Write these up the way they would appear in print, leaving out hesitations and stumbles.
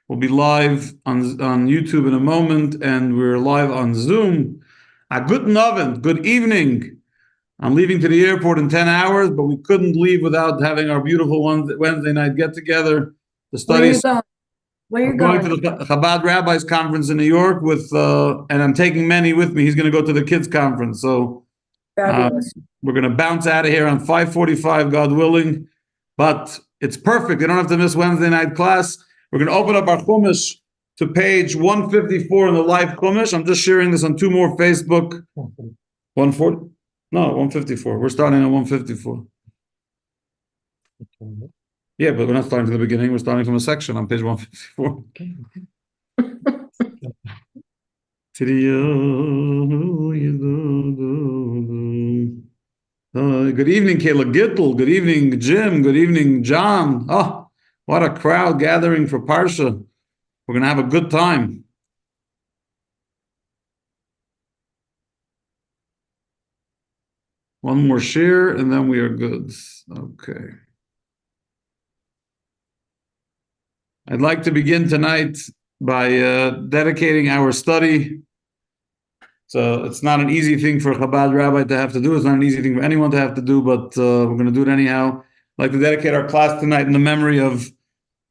We'll be live on YouTube in a moment, and we're live on Zoom. Guten Abend, good evening. I'm leaving to the airport in 10 hours, but we couldn't leave without having our beautiful Wednesday night get-together to study. Where are you going? To the Chabad Rabbis Conference in New York with, and I'm taking Manny with me. He's going to go to the kids' conference. So we're going to bounce out of here on 5:45, God willing. But it's perfect. You don't have to miss Wednesday night class. We're going to open up our Chumash to page 154 in the live Chumash. I'm just sharing this on two more Facebook. 140? No, 154. We're starting at 154. Yeah, but we're not starting from the beginning. We're starting from a section on page 154. Good evening, Kayla Gittel. Good evening, Jim. Good evening, John. Oh, what a crowd gathering for Parsha. We're going to have a good time. One more share, and then we are good. Okay. I'd like to begin tonight by dedicating our study. So it's not an easy thing for a Chabad rabbi to have to do. It's not an easy thing for anyone to have to do, but we're going to do it anyhow. I'd like to dedicate our class tonight in the memory of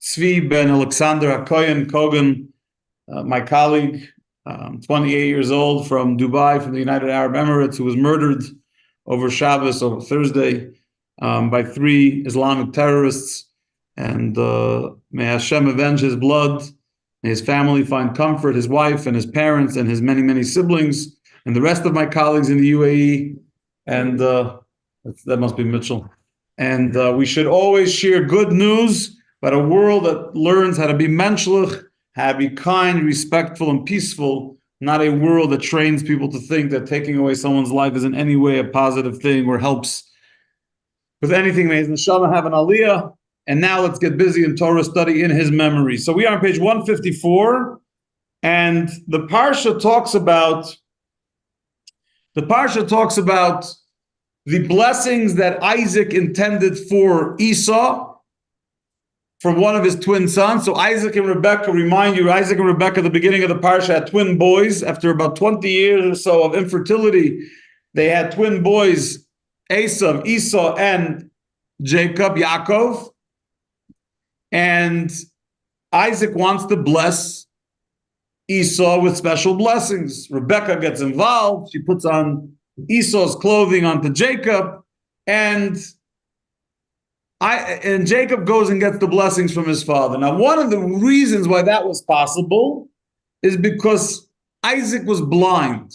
Tzvi ben Alexander HaKoyen Kogan, my colleague, 28 years old, from Dubai, from the United Arab Emirates, who was murdered over Shabbos, over Thursday, by 3 Islamic terrorists. And may Hashem avenge his blood. May his family find comfort, his wife and his parents and his many, many siblings, and the rest of my colleagues in the UAE. And that must be Mitchell. And we should always share good news about a world that learns how to be menschlich, how to be kind, respectful, and peaceful, not a world that trains people to think that taking away someone's life is in any way a positive thing or helps with anything. May his neshama have an aliyah. And now let's get busy in Torah study in his memory. So we are on page 154, and the Parsha talks about the blessings that Isaac intended for Esau, for one of his twin sons. So Isaac and Rebekah, remind you, Isaac and Rebekah at the beginning of the Parsha had twin boys. After about 20 years or so of infertility, they had twin boys, Esau, and Jacob, Yaakov. And Isaac wants to bless Esau with special blessings. Rebekah gets involved. She puts on Esau's clothing onto Jacob, and Jacob goes and gets the blessings from his father. Now, one of the reasons why that was possible is because Isaac was blind.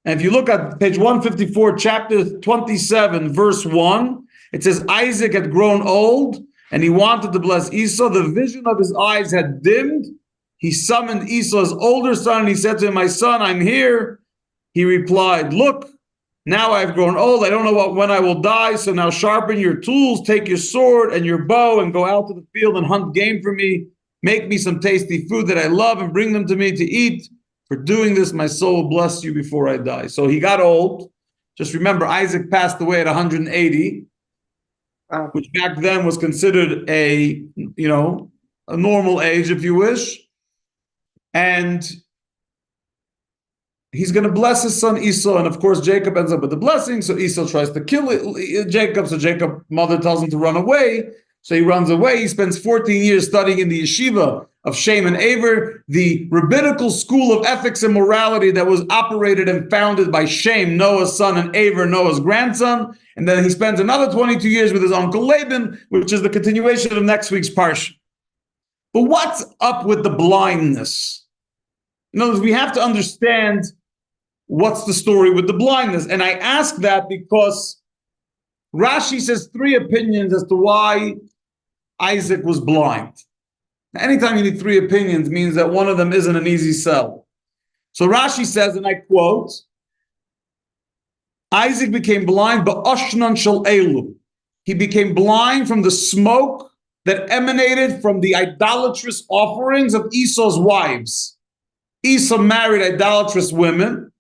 And if you look at page 154, chapter 27, verse 1, it says Isaac had grown old, and he wanted to bless Esau. The vision of his eyes had dimmed. He summoned Esau's older son, and he said to him, "My son, I'm here." He replied, "Look, now I've grown old. I don't know when I will die. So now sharpen your tools, take your sword and your bow, and go out to the field and hunt game for me. Make me some tasty food that I love and bring them to me to eat. For doing this, my soul will bless you before I die." So he got old. Just remember, Isaac passed away at 180. Which back then was considered a normal age, if you wish. And he's going to bless his son Esau. And of course, Jacob ends up with the blessing. So Esau tries to kill Jacob. So Jacob's mother tells him to run away. So he runs away. He spends 14 years studying in the yeshiva of Shem and Aver, the rabbinical school of ethics and morality that was operated and founded by Shem, Noah's son, and Aver, Noah's grandson. And then he spends another 22 years with his uncle Laban, which is the continuation of next week's Parsha. But what's up with the blindness? In other words, we have to understand what's the story with the blindness. And I ask that because Rashi says 3 opinions as to why Isaac was blind. Anytime you need 3 opinions means that one of them isn't an easy sell. So Rashi says, and I quote, Isaac became blind, ba'ashnan shel elu. He became blind from the smoke that emanated from the idolatrous offerings of Esau's wives. Esau married idolatrous women,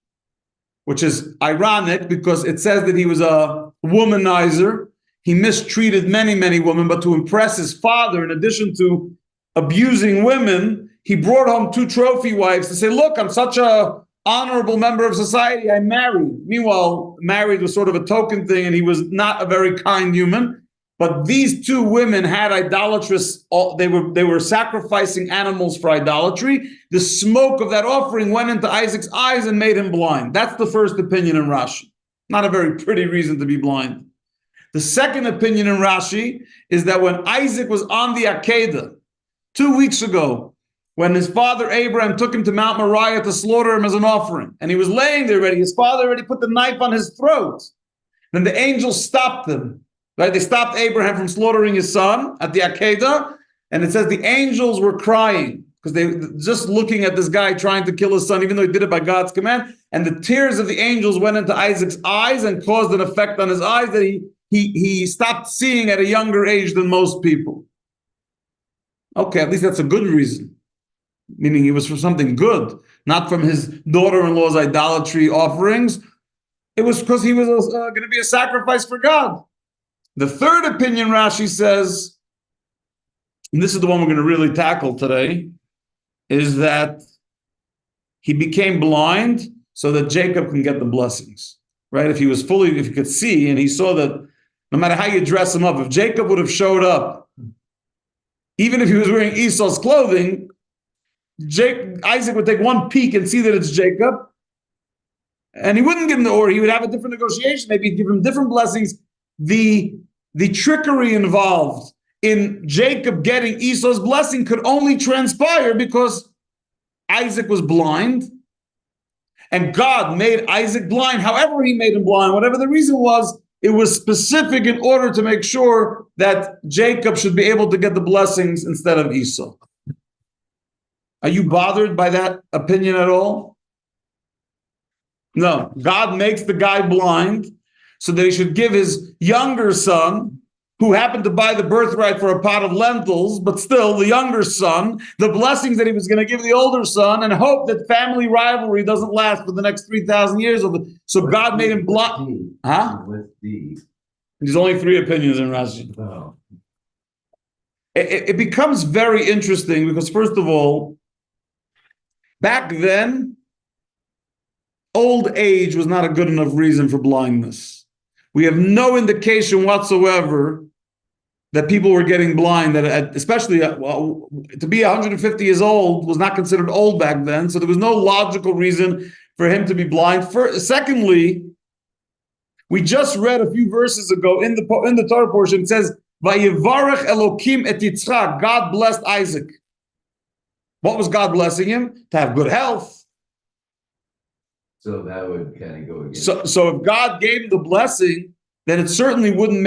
which is ironic because it says that he was a womanizer. He mistreated many, many women, but to impress his father, in addition to abusing women, he brought home 2 trophy wives to say, look, I'm such a honorable member of society, I married. Meanwhile, married was sort of a token thing, and he was not a very kind human. But these 2 women had idolatrous, they were sacrificing animals for idolatry. The smoke of that offering went into Isaac's eyes and made him blind. That's the first opinion in Rashi. Not a very pretty reason to be blind. The second opinion in Rashi is that when Isaac was on the Akedah 2 weeks ago, when his father Abraham took him to Mount Moriah to slaughter him as an offering, and he was laying there ready, his father already put the knife on his throat. Then the angels stopped them. Right? They stopped Abraham from slaughtering his son at the Akedah, and it says the angels were crying because they just looking at this guy trying to kill his son, even though he did it by God's command. And the tears of the angels went into Isaac's eyes and caused an effect on his eyes that he stopped seeing at a younger age than most people. Okay, at least that's a good reason, meaning he was for something good, not from his daughter-in-law's idolatry offerings. It was because he was going to be a sacrifice for God. The third opinion, Rashi says, and this is the one we're going to really tackle today, is that he became blind so that Jacob can get the blessings, right? If he could see, and he saw that no matter how you dress him up, if Jacob would have showed up, even if he was wearing Esau's clothing, Isaac would take one peek and see that it's Jacob, and he wouldn't give him or he would have a different negotiation. Maybe he'd give him different blessings. The trickery involved in Jacob getting Esau's blessing could only transpire because Isaac was blind, and God made Isaac blind. However he made him blind, whatever the reason was, it was specific in order to make sure that Jacob should be able to get the blessings instead of Esau. Are you bothered by that opinion at all? No. God makes the guy blind so that he should give his younger son, who happened to buy the birthright for a pot of lentils, but still the younger son, the blessings that he was going to give the older son, and hope that family rivalry doesn't last for the next 3,000 years. So God made him blind. Huh? There's only 3 opinions in Rashi. Oh. It becomes very interesting because, first of all, back then, old age was not a good enough reason for blindness. We have no indication whatsoever that people were getting blind, that especially to be 150 years old was not considered old back then. So there was no logical reason for him to be blind. Secondly, we just read a few verses ago in the Torah portion, it says, Vayivarech Elokim et Yitzchak, God blessed Isaac. What was God blessing him? To have good health. So that would kind of go against. So if God gave him the blessing, then it certainly wouldn't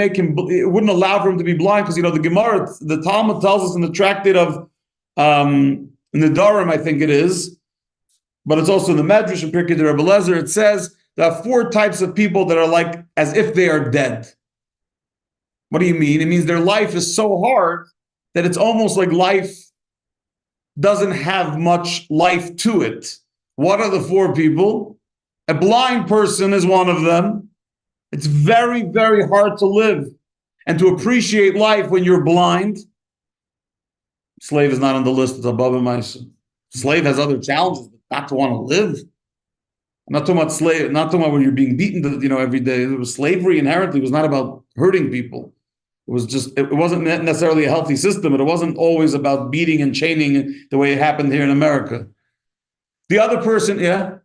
allow for him to be blind, because the Gemara, the Talmud tells us in the tractate of Nedarim, I think it is, but it's also in the Medrash and Pirkei de Rebbe Lezer. It says there are 4 types of people that are like as if they are dead. What do you mean? It means their life is so hard that it's almost like life doesn't have much life to it. What are the 4 people? A blind person is one of them. It's very, very hard to live and to appreciate life when you're blind. Slave is not on the list. It's above him. Slave has other challenges, but not to want to live. I'm not talking about slave. Not talking about when you're being beaten, every day. It was slavery inherently. It was not about hurting people. It was just. It wasn't necessarily a healthy system, but it wasn't always about beating and chaining the way it happened here in America. The other person, yeah.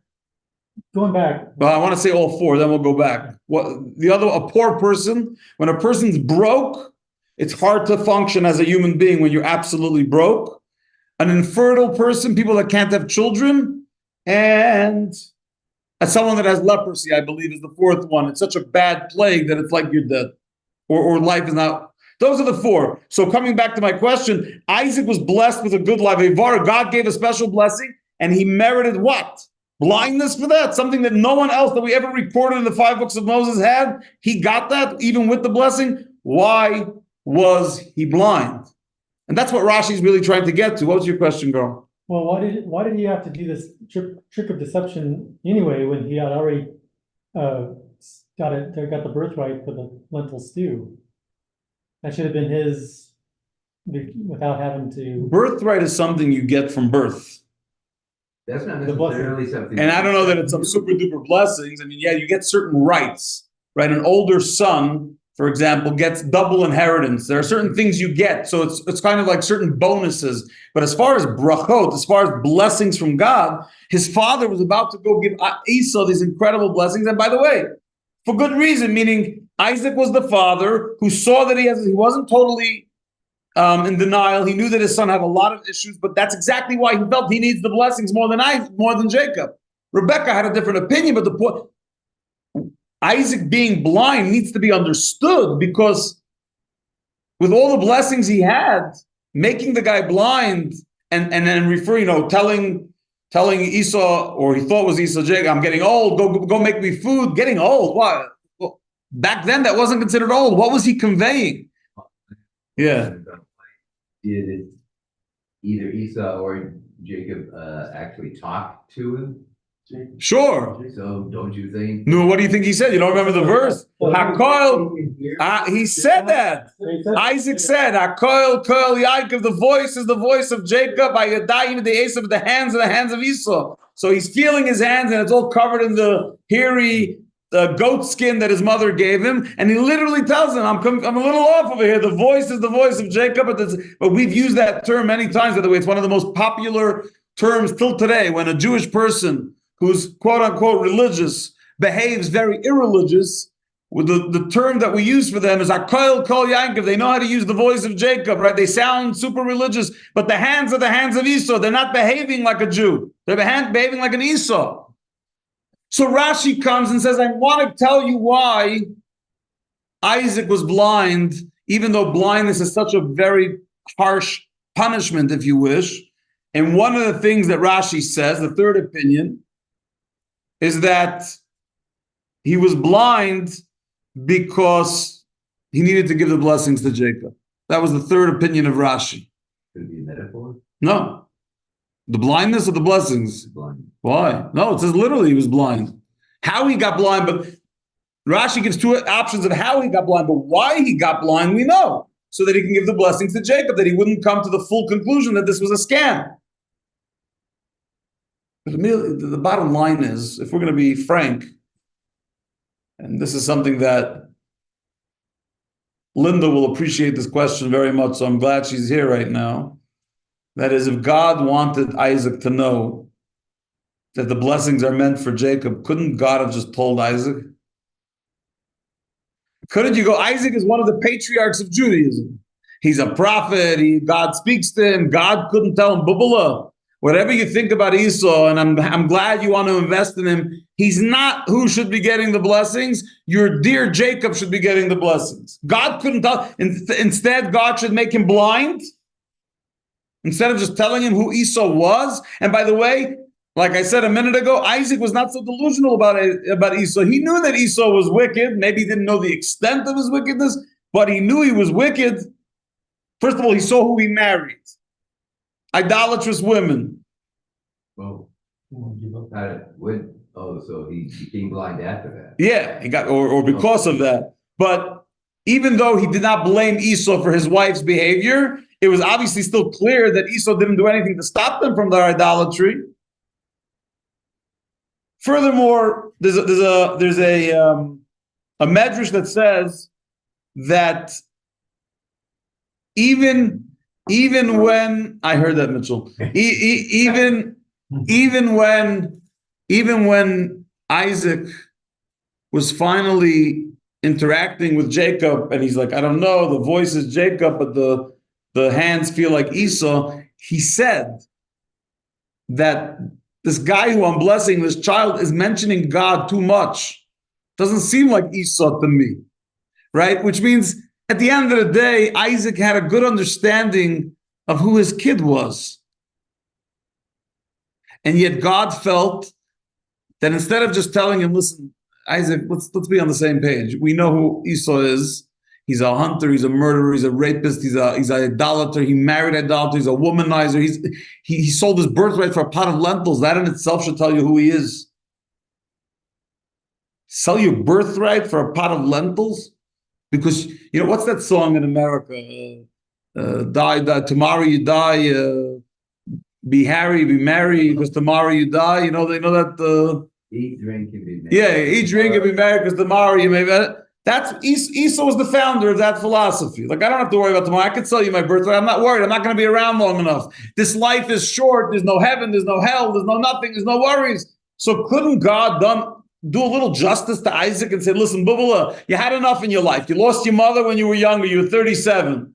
Going back. Well, I want to say all 4, then we'll go back. A poor person, when a person's broke, it's hard to function as a human being when you're absolutely broke. An infertile person, people that can't have children, and as someone that has leprosy, I believe, is the 4th one. It's such a bad plague that it's like you're dead, or life is not. Those are the 4. So coming back to my question, Isaac was blessed with a good life. God gave a special blessing, and he merited what? Blindness for that, something that no one else that we ever recorded in the 5 books of Moses had. He got that even with the blessing. Why was he blind? And that's what Rashi's really trying to get to. What was your question, girl? Well, why did he have to do this trick of deception anyway when he had already got the birthright for the lentil stew? That should have been his without having to. Birthright is something you get from birth. That's not The blessing. necessarily something. And I don't know that it's some super duper blessings. I mean, yeah, you get certain rights, right? An older son, for example, gets double inheritance. There are certain things you get. So it's kind of like certain bonuses. But as far as brachot, as far as blessings from God, his father was about to go give Esau these incredible blessings. And by the way, for good reason, meaning Isaac was the father who saw that he wasn't totally in denial. He knew that his son had a lot of issues, but that's exactly why he felt he needs the blessings more than Jacob. Rebecca had a different opinion, but the point, Isaac being blind needs to be understood, because with all the blessings he had, making the guy blind and then telling Esau, or he thought was Esau, Jacob, I'm getting old, go make me food. Getting old, what? Well, back then that wasn't considered old. What was he conveying? Yeah. Did either Esau or Jacob actually talk to him? Sure. So don't you think? No, what do you think he said? You don't remember the verse? He said that. Isaac said, Hakoil, Koil, Yaakov, the voice is the voice of Jacob, Ayadayim, the ace of the hands of Esau. So he's feeling his hands, and it's all covered in the hairy goat skin that his mother gave him. And he literally tells him, I'm a little off over here. The voice is the voice of Jacob. But we've used that term many times, by the way. It's one of the most popular terms till today, when a Jewish person who's quote unquote religious behaves very irreligious. With the term that we use for them is Hakoil Kol Yankov. They know how to use the voice of Jacob, right? They sound super religious, but the hands are the hands of Esau. They're not behaving like a Jew. They're behaving like an Esau. So Rashi comes and says, I want to tell you why Isaac was blind, even though blindness is such a very harsh punishment, if you wish. And one of the things that Rashi says, the third opinion, is that he was blind because he needed to give the blessings to Jacob. That was the third opinion of Rashi. Could it be a metaphor? No. The blindness or the blessings? Blind. Why? No, it says literally he was blind. How he got blind, but Rashi gives two options of how he got blind, but why he got blind, we know. So that he can give the blessings to Jacob, that he wouldn't come to the full conclusion that this was a scam. But the bottom line is, if we're going to be frank, and this is something that Linda will appreciate this question very much, so I'm glad she's here right now. That is, if God wanted Isaac to know that the blessings are meant for Jacob, couldn't God have just told Isaac? Couldn't you go, Isaac is one of the patriarchs of Judaism. He's a prophet, God speaks to him, God couldn't tell him, Bubala. Whatever you think about Esau, and I'm glad you want to invest in him, he's not who should be getting the blessings. Your dear Jacob should be getting the blessings. God couldn't tell. Instead, God should make him blind. Instead of just telling him who Esau was. And by the way, like I said a minute ago, Isaac was not so delusional about Esau. He knew that Esau was wicked. Maybe he didn't know the extent of his wickedness, but he knew he was wicked. First of all, he saw who he married. Idolatrous women. Well, so he became blind after that. Yeah, he got, or because of that. But even though he did not blame Esau for his wife's behavior, it was obviously still clear that Esau didn't do anything to stop them from their idolatry. Furthermore, there's a medrash that says that even when I heard that, Mitchell, even when Isaac was finally interacting with Jacob, and he's like, I don't know, the voice is Jacob, but the hands feel like Esau. He said that this guy who I'm blessing, this child, is mentioning God too much. Doesn't seem like Esau to me, right? Which means at the end of the day, Isaac had a good understanding of who his kid was. And yet God felt that instead of just telling him, listen, Isaac, let's be on the same page. We know who Esau is. He's a hunter, he's a murderer, he's a rapist, he's an idolater, he married idolater, he's a womanizer, he sold his birthright for a pot of lentils. That in itself should tell you who he is. Sell your birthright for a pot of lentils? Because, what's that song in America? die, tomorrow you die, be Harry, be merry, because tomorrow you die. You know, they know that. Eat, drink, and be merry. Yeah, eat, drink, and be merry, because tomorrow you may. That's Esau was the founder of that philosophy. Like, I don't have to worry about tomorrow. I can tell you my birthday. I'm not worried. I'm not going to be around long enough. This life is short. There's no heaven. There's no hell. There's no nothing. There's no worries. So couldn't God do a little justice to Isaac and say, listen, Bubala, you had enough in your life. You lost your mother when you were younger. You were 37.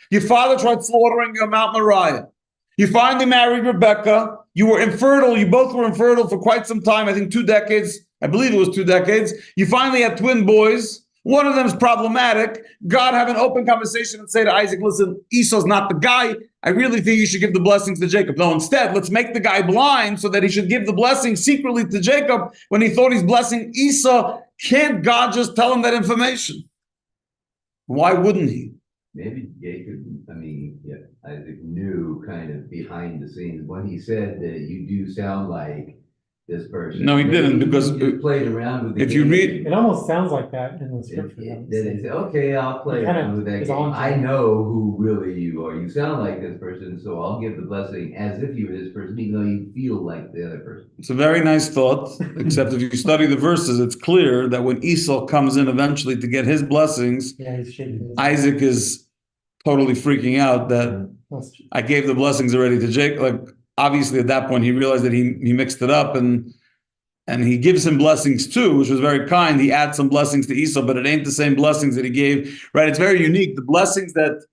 Your father tried slaughtering you on Mount Moriah. You finally married Rebecca. You were infertile. You both were infertile for quite some time. I think 2 decades. I believe it was 2 decades. You finally had twin boys. One of them is problematic. God have an open conversation and say to Isaac, listen, Esau's not the guy. I really think you should give the blessings to Jacob. No, instead, let's make the guy blind so that he should give the blessing secretly to Jacob when he thought he's blessing Esau. Can't God just tell him that information? Why wouldn't he? Maybe Jacob, Isaac knew kind of behind the scenes when he said that you do sound like this person. No, he didn't, because he just played around with the if you game. read, It almost sounds like that in the scripture. Then he said, okay, I'll play around with that game. I know who really you are. You sound like this person, so I'll give the blessing as if you were this person, even though you feel like the other person. it's a very nice thought, except if you study the verses, it's clear that when Esau comes in eventually to get his blessings, Yeah, he's shaking. Isaac is totally freaking out that I gave the blessings already to Jacob. Like, obviously at that point he realized that he mixed it up, and he gives him blessings too, which was very kind. He adds some blessings to Esau, but it ain't the same blessings that he gave, right? It's very unique. The blessings that,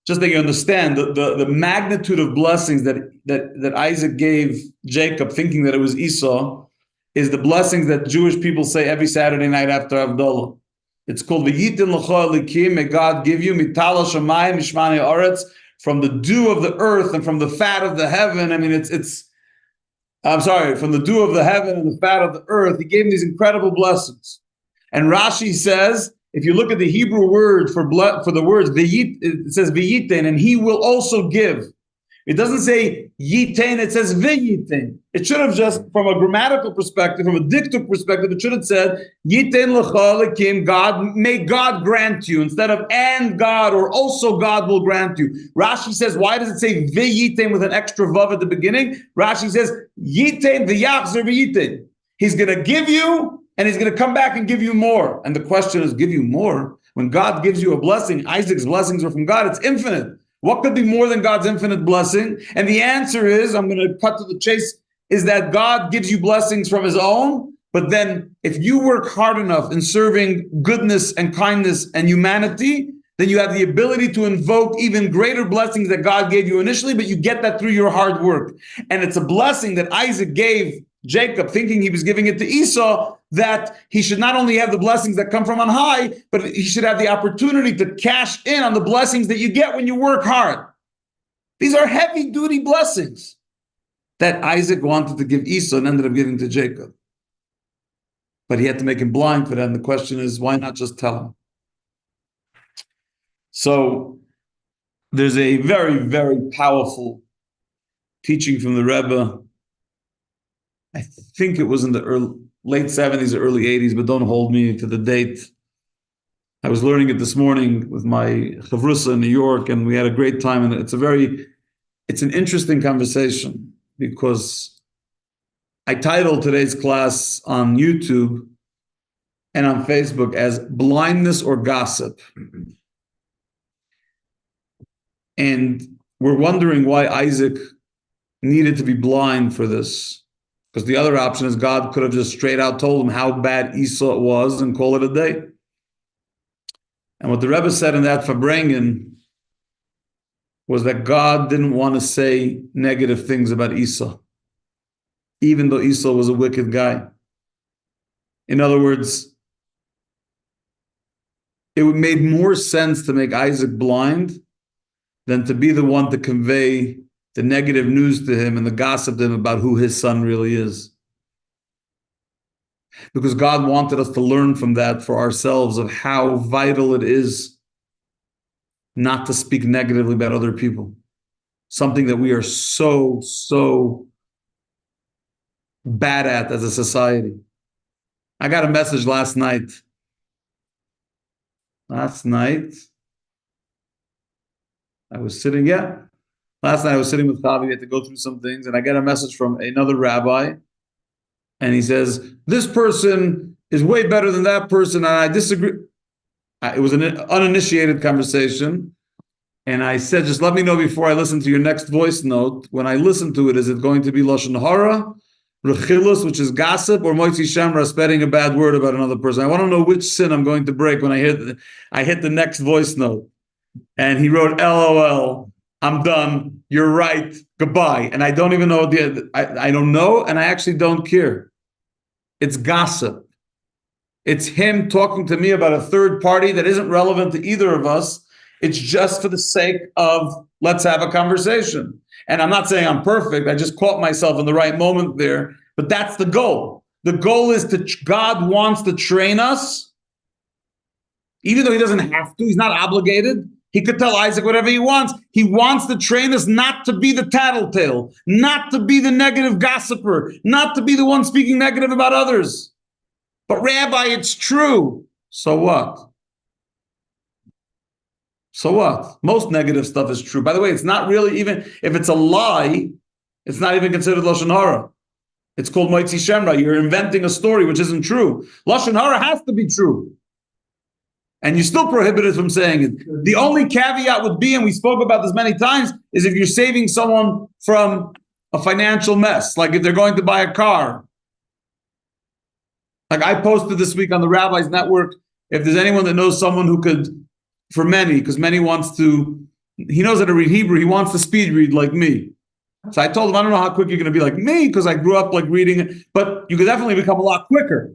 just that you understand, the magnitude of blessings that Isaac gave Jacob, thinking that it was Esau, is the blessings that Jewish people say every Saturday night after Havdalah. It's called V'yitin l'cha elikim, may God give you mitala shamayim mishmani aretz, from the dew of the earth and from the fat of the heaven. I mean, from the dew of the heaven and the fat of the earth. He gave him these incredible blessings. And Rashi says, if you look at the Hebrew word for the words, it says v'yitin, and he will also give. It doesn't say yitain, it says v'yitain. It should have just, from a grammatical perspective, from a dictic perspective, it should have said, yitain l'cha lekim, God, may God grant you, instead of and God or also God will grant you. Rashi says, why does it say v'yitain with an extra vav at the beginning? Rashi says, yitain v'yachzer v'yitain. He's going to give you, and he's going to come back and give you more. And the question is, give you more? When God gives you a blessing, Isaac's blessings are from God, it's infinite. What could be more than God's infinite blessing? And the answer is, I'm going to cut to the chase, is that God gives you blessings from his own, but then if you work hard enough in serving goodness and kindness and humanity, then you have the ability to invoke even greater blessings that God gave you initially, but you get that through your hard work. And it's a blessing that Isaac gave Jacob, thinking he was giving it to Esau, that he should not only have the blessings that come from on high, but he should have the opportunity to cash in on the blessings that you get when you work hard. These are heavy-duty blessings that Isaac wanted to give Esau and ended up giving to Jacob. But he had to make him blind for that. And the question is, why not just tell him? So there's a very, very powerful teaching from the Rebbe. I think it was in the late 70s or early 80s, but don't hold me to the date. I was learning it this morning with my chavrusa in New York, and we had a great time. And it's an interesting conversation, because I titled today's class on YouTube and on Facebook as Blindness or Gossip. And we're wondering why Isaac needed to be blind for this. Because the other option is God could have just straight out told him how bad Esau was and call it a day. And what the Rebbe said in that Farbrengen was that God didn't want to say negative things about Esau, even though Esau was a wicked guy. In other words, it made more sense to make Isaac blind than to be the one to convey the negative news to him and the gossip to him about who his son really is. Because God wanted us to learn from that for ourselves of how vital it is not to speak negatively about other people. Something that we are so bad at as a society. I got a message last night. I was sitting, last night I was sitting with Chavi, we had to go through some things, and I get a message from another rabbi, and he says, this person is way better than that person, and I disagree. It was an uninitiated conversation, and I said, just let me know before I listen to your next voice note. When I listen to it, is it going to be Lashon Hara, Rechilus, which is gossip, or Moitzi Shamra, spreading a bad word about another person? I want to know which sin I'm going to break when I hit the next voice note. And he wrote, LOL, I'm done. You're right. Goodbye. And I don't even know I don't know, and I actually don't care. It's gossip. It's him talking to me about a third party that isn't relevant to either of us. It's just for the sake of let's have a conversation. And I'm not saying I'm perfect. I just caught myself in the right moment there. But that's the goal. The goal is God wants to train us, even though he doesn't have to. He's not obligated. He could tell Isaac whatever he wants. He wants to train us not to be the tattletale, not to be the negative gossiper, not to be the one speaking negative about others. But Rabbi, it's true. So what? So what? Most negative stuff is true. By the way, it's not really, even if it's a lie, it's not even considered Lashon Hara. It's called Moitzi Shemra. You're inventing a story which isn't true. Lashon Hara has to be true. And you're still prohibited from saying it. The only caveat would be, and we spoke about this many times, is if you're saving someone from a financial mess, like if they're going to buy a car. Like I posted this week on the Rabbi's Network, if there's anyone that knows someone who could, for Many, because Many wants to, he knows how to read Hebrew, he wants to speed read like me. So I told him, I don't know how quick you're going to be like me, because I grew up like reading it, but you could definitely become a lot quicker.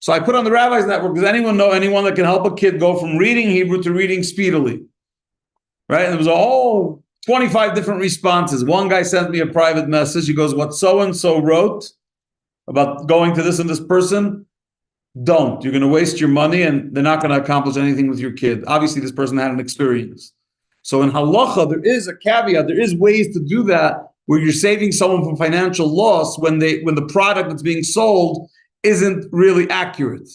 So I put on the Rabbi's Network, does anyone know anyone that can help a kid go from reading Hebrew to reading speedily? Right? And there was a whole 25 different responses. One guy sent me a private message. He goes, what so-and-so wrote about going to this and this person, don't. You're going to waste your money and they're not going to accomplish anything with your kid. Obviously, this person had an experience. So in halacha, there is a caveat. There is ways to do that where you're saving someone from financial loss when the product that's being sold isn't really accurate.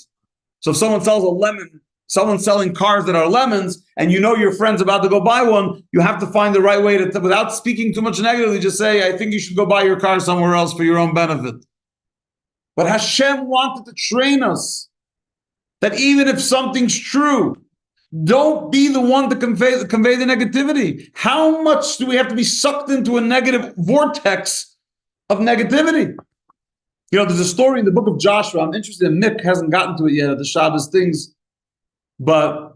So if someone sells a lemon, someone's selling cars that are lemons, and you know your friend's about to go buy one, you have to find the right way to, without speaking too much negatively, just say, I think you should go buy your car somewhere else for your own benefit. But Hashem wanted to train us that even if something's true, don't be the one to convey the negativity. How much do we have to be sucked into a negative vortex of negativity? You know, there's a story in the book of Joshua. I'm interested in Nick hasn't gotten to it yet at the Shabbos things. But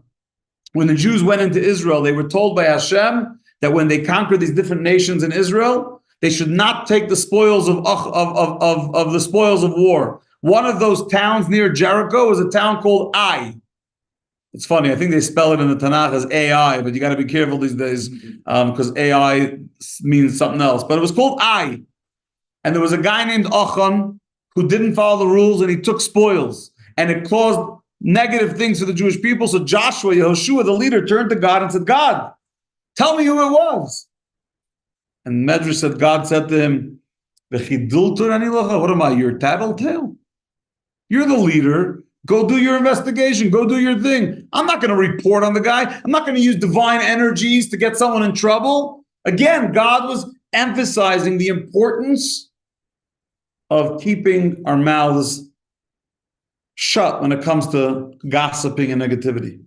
when the Jews went into Israel, they were told by Hashem that when they conquered these different nations in Israel, they should not take the spoils of the spoils of war. One of those towns near Jericho is a town called Ai. It's funny, I think they spell it in the Tanakh as AI, but you got to be careful these days because AI means something else. But it was called Ai. And there was a guy named Achan who didn't follow the rules and he took spoils. And it caused negative things for the Jewish people. So Joshua, Yehoshua, the leader, turned to God and said, God, tell me who it was. And Medrash said, God said to him, what am I, your tattletale? You're the leader. Go do your investigation. Go do your thing. I'm not going to report on the guy. I'm not going to use divine energies to get someone in trouble. Again, God was emphasizing the importance of keeping our mouths shut when it comes to gossiping and negativity.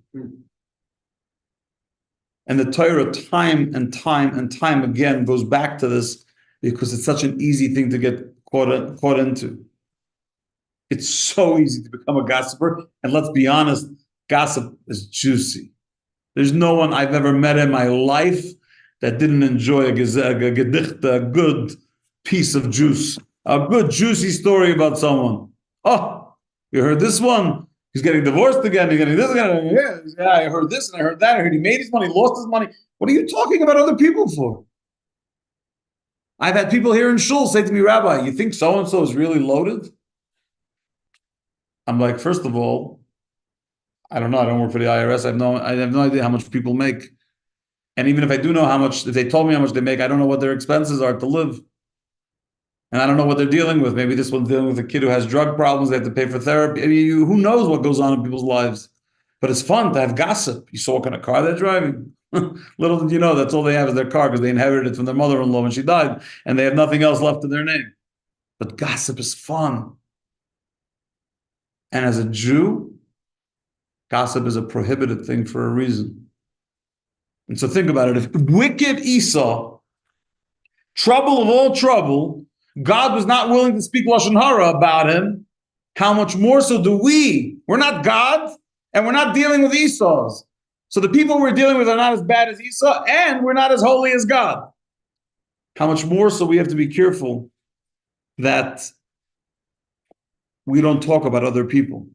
And the Torah time and time again goes back to this because it's such an easy thing to get caught into. It's so easy to become a gossiper. And let's be honest, gossip is juicy. There's no one I've ever met in my life that didn't enjoy a gedicht, a good piece of juice, a good juicy story about someone. Oh, you heard this one? He's getting divorced again. He's getting this again. Yeah, I heard this and I heard that. I heard he made his money, lost his money. What are you talking about other people for? I've had people here in Shul say to me, Rabbi, you think so-and-so is really loaded? I'm like, first of all, I don't know. I don't work for the IRS. I have no idea how much people make. And even if I do know how much, if they told me how much they make, I don't know what their expenses are to live. And I don't know what they're dealing with. Maybe this one's dealing with a kid who has drug problems. They have to pay for therapy. I mean, who knows what goes on in people's lives? But it's fun to have gossip. You saw what kind of car they're driving. Little did you know, that's all they have is their car because they inherited it from their mother-in-law when she died, and they have nothing else left in their name. But gossip is fun. And as a Jew, gossip is a prohibited thing for a reason. And so think about it. If wicked Esau, trouble of all trouble, God was not willing to speak Lashon Hara about him, how much more so do we? We're not God, and we're not dealing with Esau's. So the people we're dealing with are not as bad as Esau, and we're not as holy as God. How much more so we have to be careful that we don't talk about other people,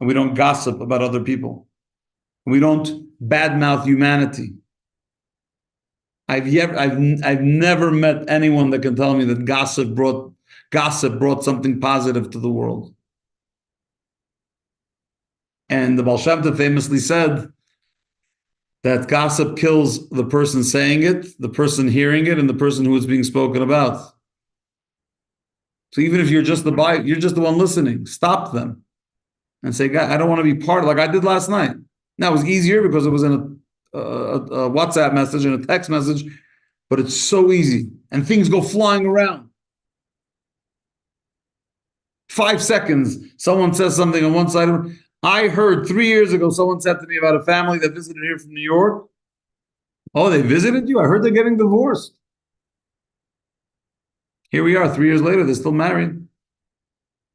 and we don't gossip about other people, and we don't badmouth humanity. I've never met anyone that can tell me that gossip brought something positive to the world. And the Baal Shem Tov famously said that gossip kills the person saying it, the person hearing it, and the person who is being spoken about. So even if you're just the one listening, stop them and say, "God, I don't want to be part of," like I did last night. Now it was easier because it was in a WhatsApp message and a text message, but it's so easy and things go flying around. 5 seconds, someone says something on one side of it. I heard 3 years ago, someone said to me about a family that visited here from New York. Oh, they visited you? I heard they're getting divorced. Here we are, 3 years later, they're still married.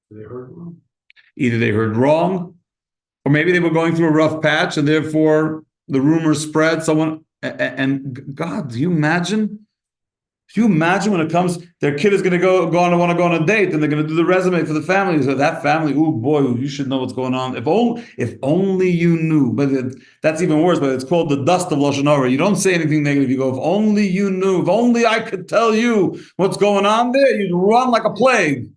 They heard wrong. Either they heard wrong, or maybe they were going through a rough patch, and therefore the rumor spread. And God, do you imagine? Do you imagine when it comes, their kid is going to want to go on a date, and they're going to do the resume for the family. So that family, oh boy, you should know what's going on. If only you knew. But that's even worse. But it's called the dust of Lashon Hara. You don't say anything negative. You go, if only you knew. If only I could tell you what's going on there. You'd run like a plague.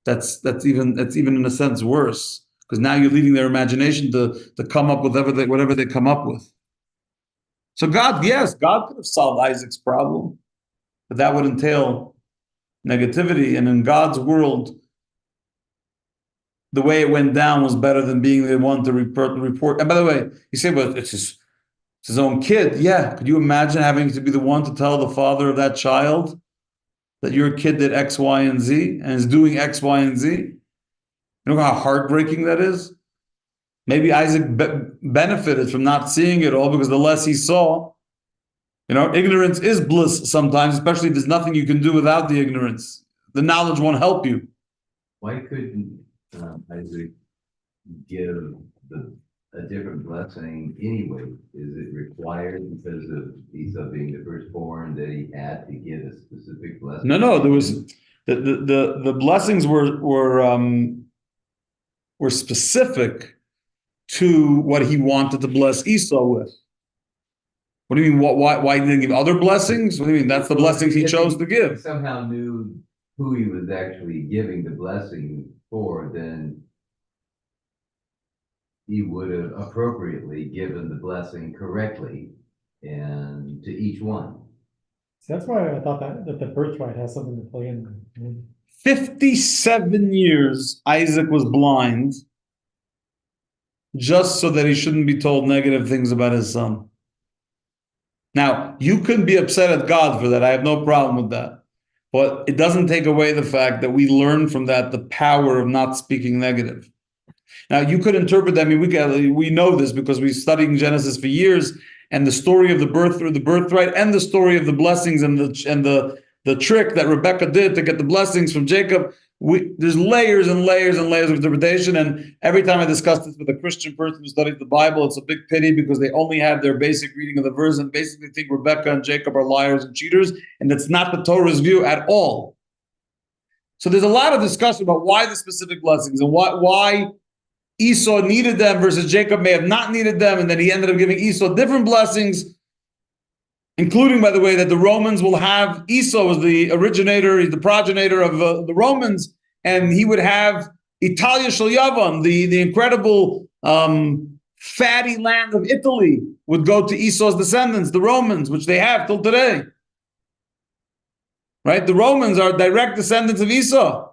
That's even in a sense worse, because now you're leading their imagination to come up with whatever they come up with. So God could have solved Isaac's problem, but that would entail negativity. And in God's world, the way it went down was better than being the one to report. And by the way, you say, well, it's his own kid. Yeah, could you imagine having to be the one to tell the father of that child that your kid did X, Y, and Z and is doing X, Y, and Z? You know how heartbreaking that is? Maybe Isaac benefited from not seeing it all, because the less he saw, ignorance is bliss sometimes, especially if there's nothing you can do without the ignorance. The knowledge won't help you. Why couldn't Isaac give a different blessing anyway? Is it required because of Esau being the firstborn that he had to give a specific blessing? No. There was the blessings were specific to what he wanted to bless Esau with. What do you mean? Why didn't he give other blessings? What do you mean? That's the blessings he chose to give. If he somehow knew who he was actually giving the blessing for, then he would have appropriately given the blessing correctly and to each one. So that's why I thought that the birthright has something to play in there. 57 years Isaac was blind, just so that he shouldn't be told negative things about his son. Now, you could be upset at God for that. I have no problem with that. But it doesn't take away the fact that we learn from that the power of not speaking negative. Now, you could interpret that. I mean, we know this because we've studied Genesis for years, and the story of the birthright, and the story of the blessings and the trick that Rebecca did to get the blessings from Jacob. There's layers and layers and layers of interpretation, and every time I discuss this with a Christian person who studies the Bible, it's a big pity because they only have their basic reading of the verse and basically think Rebecca and Jacob are liars and cheaters, and that's not the Torah's view at all. So there's a lot of discussion about why the specific blessings and why Esau needed them versus Jacob may have not needed them, and then he ended up giving Esau different blessings, including, by the way, that the Romans will have Esau was the originator, the progenitor of the Romans, and he would have Italia Shel Yavan, the incredible fatty land of Italy, would go to Esau's descendants, the Romans, which they have till today. Right? The Romans are direct descendants of Esau.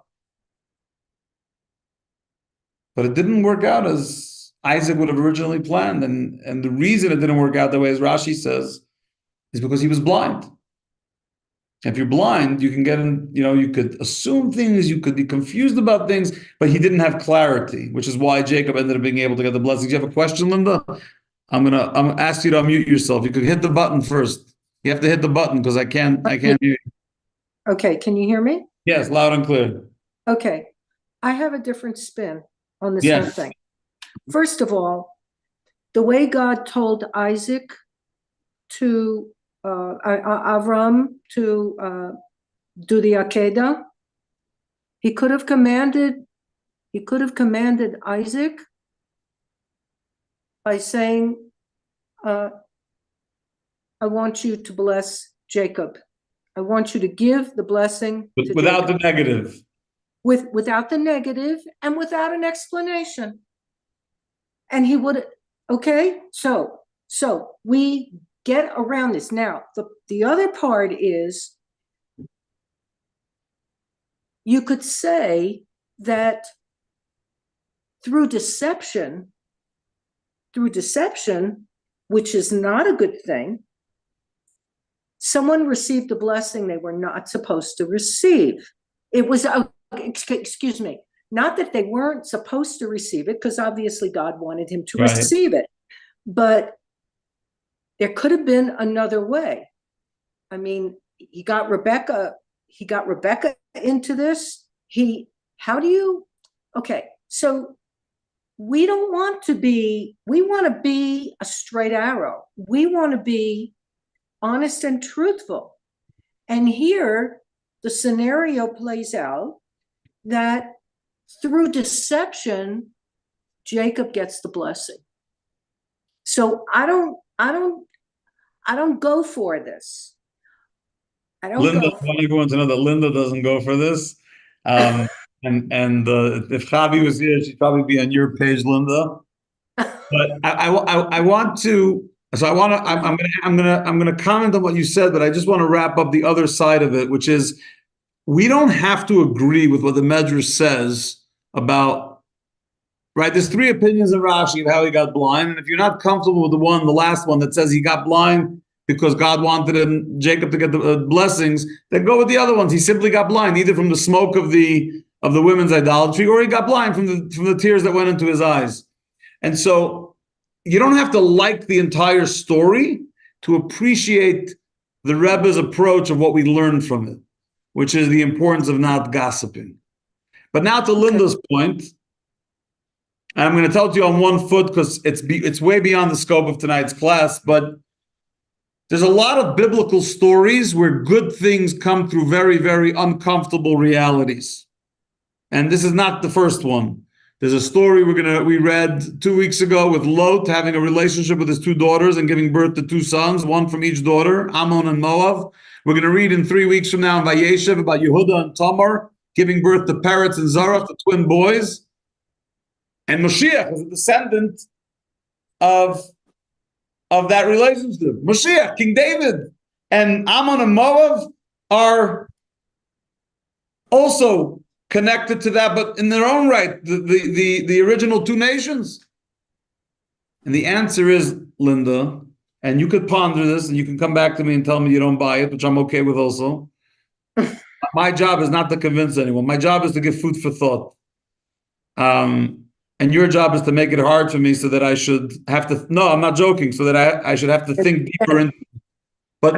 But it didn't work out as Isaac would have originally planned. And the reason it didn't work out the way as Rashi says is because he was blind. If you're blind, you can get in, you could assume things, you could be confused about things, but he didn't have clarity, which is why Jacob ended up being able to get the blessings. You have a question, Linda? I'm gonna ask you to unmute yourself. You could hit the button first. You have to hit the button because I can't mute you. Okay, can you hear me? Yes, loud and clear. Okay, I have a different spin on this whole thing. First of all, the way God told Isaac to Avram to do the Akedah, he could have commanded Isaac by saying, I want you to bless Jacob. I want you to give the blessing to without Jacob. the negative. Without the negative and without an explanation. And he would, okay, so we get around this. Now, the other part is, you could say that through deception, which is not a good thing, someone received a blessing they were not supposed to receive. It was, excuse me, not that they weren't supposed to receive it, because obviously God wanted him to receive it, but there could have been another way. I mean, he got Rebecca into this. Okay, so we want to be a straight arrow. We want to be honest and truthful. And here the scenario plays out that through deception, Jacob gets the blessing. So I don't go for this. Linda, I want everyone to know that Linda doesn't go for this. And if Javi was here, she'd probably be on your page, Linda. But I want to. So I'm gonna comment on what you said, but I just want to wrap up the other side of it, which is we don't have to agree with what the Medrash says about, right? There's three opinions in Rashi of how he got blind, and if you're not comfortable with the last one that says he got blind because God wanted Jacob to get the blessings, then go with the other ones. He simply got blind, either from the smoke of the women's idolatry, or he got blind from the tears that went into his eyes. And so you don't have to like the entire story to appreciate the Rebbe's approach of what we learned from it, which is the importance of not gossiping. But now to Linda's point, and I'm going to tell it to you on one foot because it's way beyond the scope of tonight's class, but there's a lot of biblical stories where good things come through very, very uncomfortable realities. And this is not the first one. There's a story we read 2 weeks ago with Lot having a relationship with his two daughters and giving birth to two sons, one from each daughter, Ammon and Moab. We're going to read in 3 weeks from now in Vayeshev about Yehuda and Tamar giving birth to Peretz and Zarah, the twin boys. And Moshiach is a descendant of that relationship. Moshiach, King David, and Ammon and Moab are also connected to that, but in their own right, the original two nations. And the answer is, Linda, and you could ponder this, and you can come back to me and tell me you don't buy it, which I'm okay with also. My job is not to convince anyone. My job is to give food for thought. And your job is to make it hard for me so that I should have to, no, I'm not joking, so that I should have to think deeper into it. But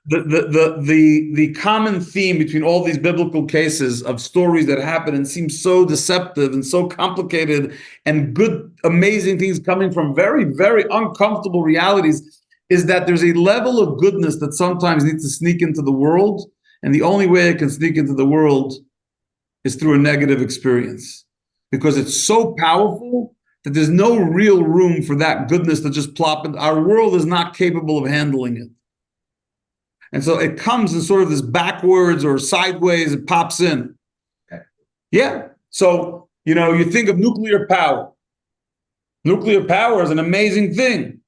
the common theme between all these biblical cases of stories that happen and seem so deceptive and so complicated, and good, amazing things coming from very, very uncomfortable realities, is that there's a level of goodness that sometimes needs to sneak into the world, and the only way it can sneak into the world is through a negative experience, because it's so powerful that there's no real room for that goodness to just plop in. Our world is not capable of handling it. And so it comes in sort of this backwards or sideways, it pops in. Okay. Yeah. So, you think of nuclear power. Nuclear power is an amazing thing.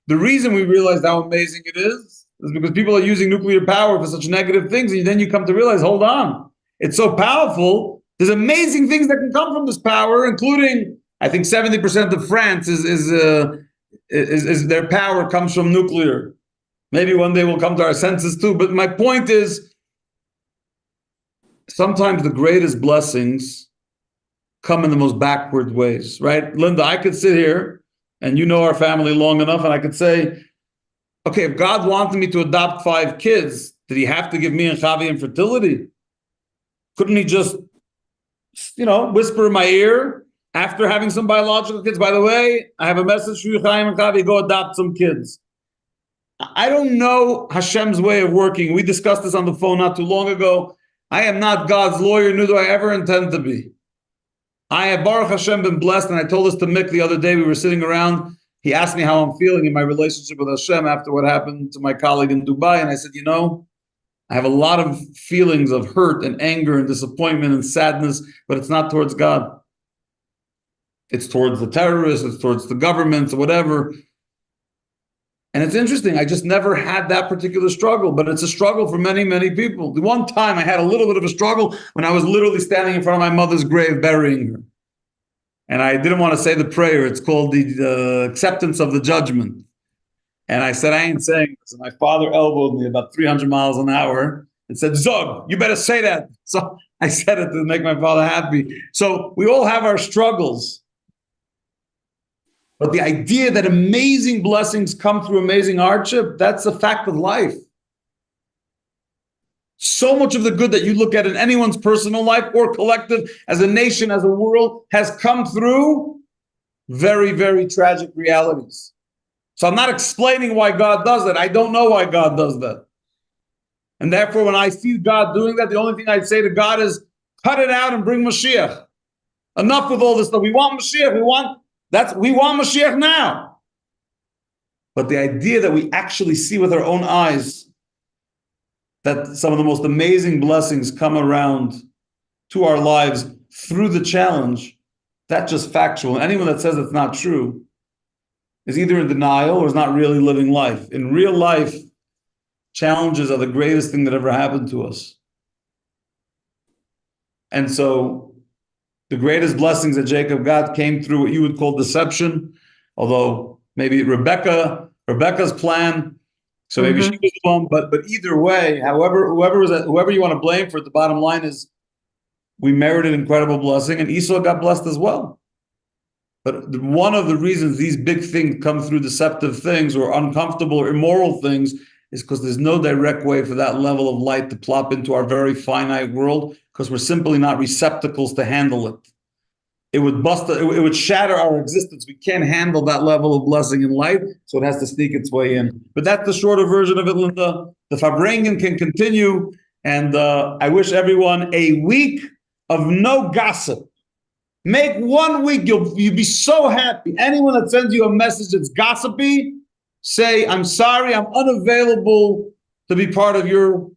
The reason we realize how amazing it is because people are using nuclear power for such negative things. And then you come to realize, hold on, it's so powerful. There's amazing things that can come from this power, including I think 70% of France is their power comes from nuclear. Maybe one day we'll come to our senses too. But my point is, sometimes the greatest blessings come in the most backward ways, right? Linda, I could sit here, and you know our family long enough, and I could say, okay, if God wanted me to adopt 5 kids, did he have to give me and Chavi infertility? Couldn't he just, whisper in my ear after having some biological kids? By the way, I have a message for you, Chaim and Chavi, go adopt some kids. I don't know Hashem's way of working. We discussed this on the phone not too long ago. I am not God's lawyer, nor do I ever intend to be. I have, Baruch Hashem, been blessed, and I told this to Mick the other day. We were sitting around. He asked me how I'm feeling in my relationship with Hashem after what happened to my colleague in Dubai, and I said, I have a lot of feelings of hurt and anger and disappointment and sadness, but it's not towards God. It's towards the terrorists, it's towards the governments, or whatever. And it's interesting, I just never had that particular struggle, but it's a struggle for many, many people. The one time I had a little bit of a struggle when I was literally standing in front of my mother's grave burying her. And I didn't want to say the prayer. It's called the acceptance of the judgment. And I said, I ain't saying this. And my father elbowed me about 300 miles an hour and said, Zog, you better say that. So I said it to make my father happy. So we all have our struggles. But the idea that amazing blessings come through amazing hardship, that's a fact of life. So much of the good that you look at in anyone's personal life or collective, as a nation, as a world, has come through very, very tragic realities. So I'm not explaining why God does that. I don't know why God does that. And therefore, when I see God doing that, the only thing I'd say to God is, cut it out and bring Mashiach. Enough with all this stuff. We want Mashiach. We want Mashiach now. But the idea that we actually see with our own eyes that some of the most amazing blessings come around to our lives through the challenge, that's just factual. And anyone that says it's not true is either in denial or is not really living life. In real life, challenges are the greatest thing that ever happened to us. And so the greatest blessings that Jacob got came through what you would call deception, although maybe Rebecca's plan, so maybe she was one, but either way, whoever you want to blame for it, the bottom line is we merited incredible blessing, and Esau got blessed as well. But one of the reasons these big things come through deceptive things or uncomfortable or immoral things is because there's no direct way for that level of light to plop into our very finite world, because we're simply not receptacles to handle it. It would shatter our existence. We can't handle that level of blessing and light, so it has to sneak its way in. But that's the shorter version of it, Linda. The Farbrengen can continue, and I wish everyone a week of no gossip. Make 1 week, you'll be so happy. Anyone that sends you a message that's gossipy, say, I'm sorry, I'm unavailable to be part of your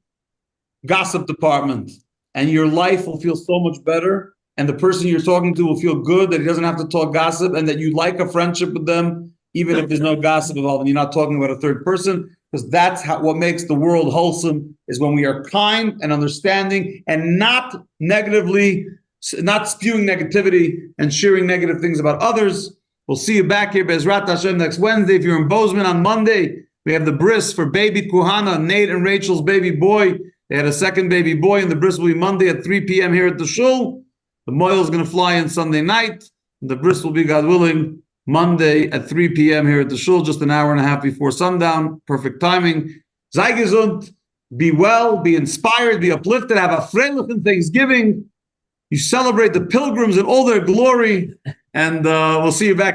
gossip department. And your life will feel so much better. And the person you're talking to will feel good that he doesn't have to talk gossip, and that you like a friendship with them, even if there's no gossip involved and you're not talking about a third person, because that's what makes the world wholesome, is when we are kind and understanding and not spewing negativity and sharing negative things about others. We'll see you back here, Bezrat Hashem, next Wednesday. If you're in Bozeman on Monday, we have the bris for baby Kuhana, Nate and Rachel's baby boy. They had a second baby boy, and the bris will be Monday at 3 p.m. here at the shul. The moil is going to fly in Sunday night. And the bris will be, God willing, Monday at 3 p.m. here at the shul, just an hour and a half before sundown. Perfect timing. Sei gesund, be well, be inspired, be uplifted, have a freilichen Thanksgiving. You celebrate the pilgrims in all their glory, and we'll see you back